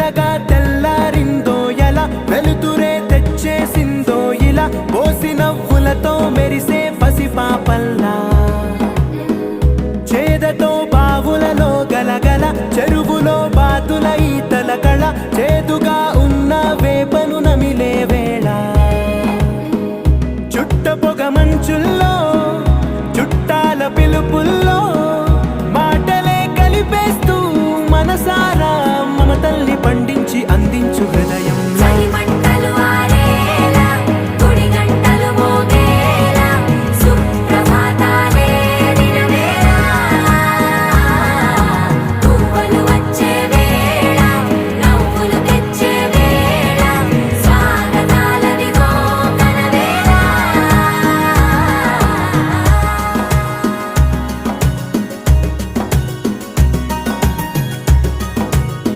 తెల్లగా తెల్లారిందో ఎలా వెలుతురే తెచ్చేసిందో ఇలా పోసి నవ్వులతో మెరిసే పసిపాపల్లా చేదతో బావులలో గలగల చెరువులో బాతుల ఈతల కళ చేదుగా ఉన్న వేపను నమిలే వేళ చుట్ట పొగ మంచుల్లో చుట్టాల పిలుపుల్లో మాటలే కలిపేస్తూ మనసారా మమతల్ని పండించి అందించు